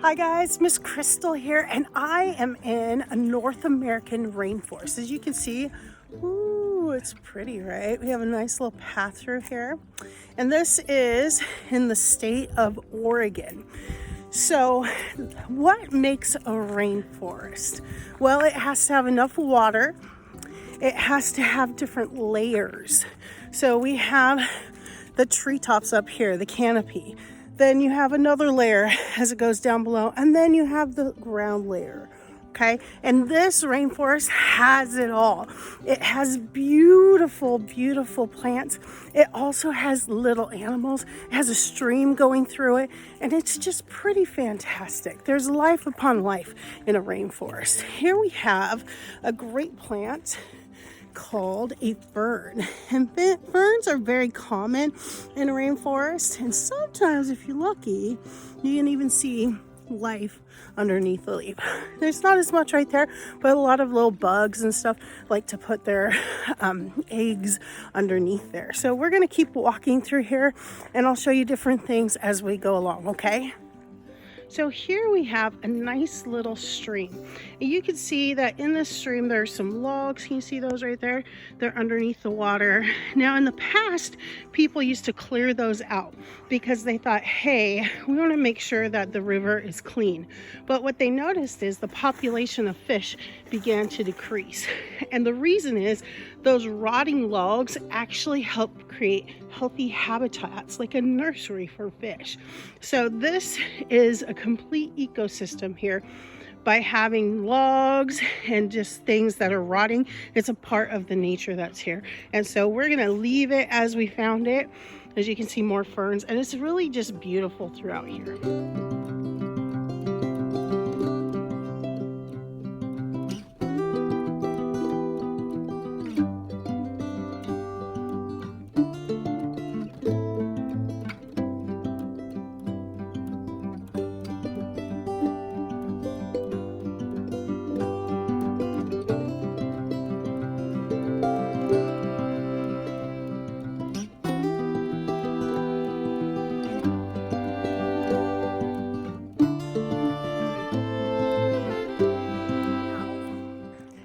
Hi guys, Miss Crystal here, and I am in a North American rainforest. As you can see, ooh, it's pretty, right? We have a nice little path through here, and this is in the state of Oregon. So, what makes a rainforest? Well, it has to have enough water. It has to have different layers. So we have the treetops up here, the canopy. Then you have another layer as it goes down below, and then you have the ground layer. Okay, and this rainforest has it all. It has beautiful, beautiful plants. It also has little animals. It has a stream going through it, and it's just pretty fantastic. There's life upon life in a rainforest. Here we have a great plant called a fern, and ferns are very common in a rainforest, and sometimes if you're lucky you can even see life underneath the leaf. There's not as much right there, but a lot of little bugs and stuff like to put their eggs underneath there. So we're going to keep walking through here, and I'll show you different things as we go along. Okay, so here we have a nice little stream. And you can see that in this stream there's some logs. Can you see those right there? They're underneath the water. Now in the past, people used to clear those out because they thought, hey, we want to make sure that the river is clean. But what they noticed is the population of fish began to decrease. And the reason is those rotting logs actually help create healthy habitats, like a nursery for fish. So this is a complete ecosystem here. By having logs and just things that are rotting, it's a part of the nature that's here. And so we're gonna leave it as we found it. As you can see, more ferns, and it's really just beautiful throughout here.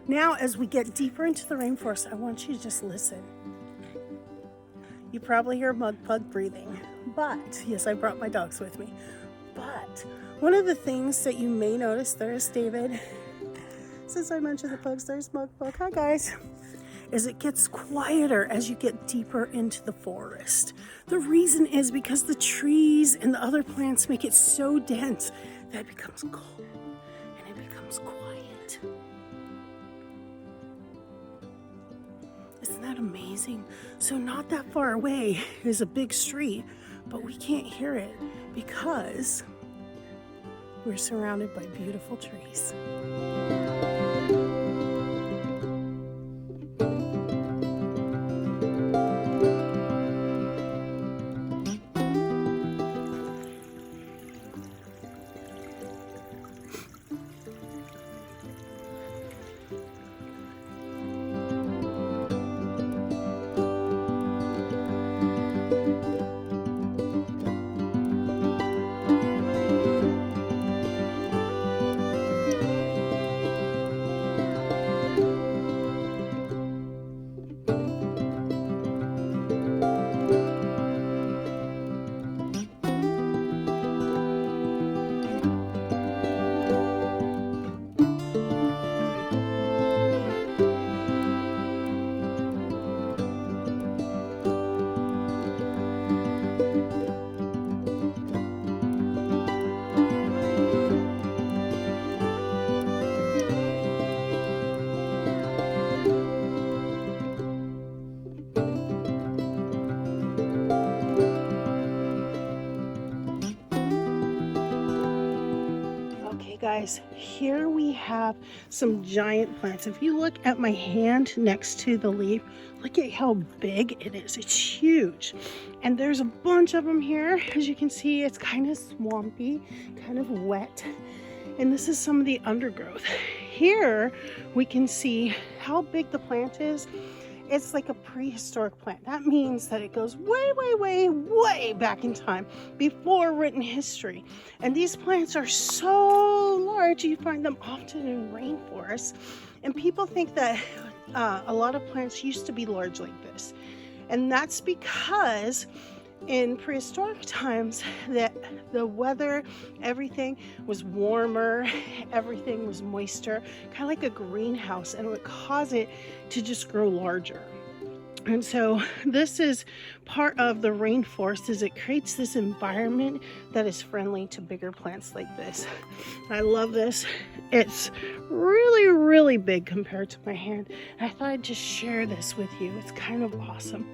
Now, as we get deeper into the rainforest, I want you to just listen. You probably hear mud pug breathing, but yes, I brought my dogs with me. But one of the things that you may notice, there's David. Since I mentioned the pugs, there's mud pug. Hi guys. Is it gets quieter as you get deeper into the forest. The reason is because the trees and the other plants make it so dense that it becomes cold and it becomes quiet. Isn't that amazing? So not that far away is a big street, but we can't hear it because we're surrounded by beautiful trees. Guys, here we have some giant plants. If you look at my hand next to the leaf, look at how big it is. It's huge. And there's a bunch of them here. As you can see, it's kind of swampy, kind of wet. And this is some of the undergrowth. Here we can see how big the plant is It's like a prehistoric plant. That means that it goes way, way, way, way back in time, before written history. And these plants are so large, you find them often in rainforests. And people think that a lot of plants used to be large like this. And that's because in prehistoric times that the weather, everything was warmer, everything was moister, kind of like a greenhouse, and it would cause it to just grow larger. And so this is part of the rainforest, is it creates this environment that is friendly to bigger plants like this. I love this. It's really, really big compared to my hand. I thought I'd just share this with you. It's kind of awesome.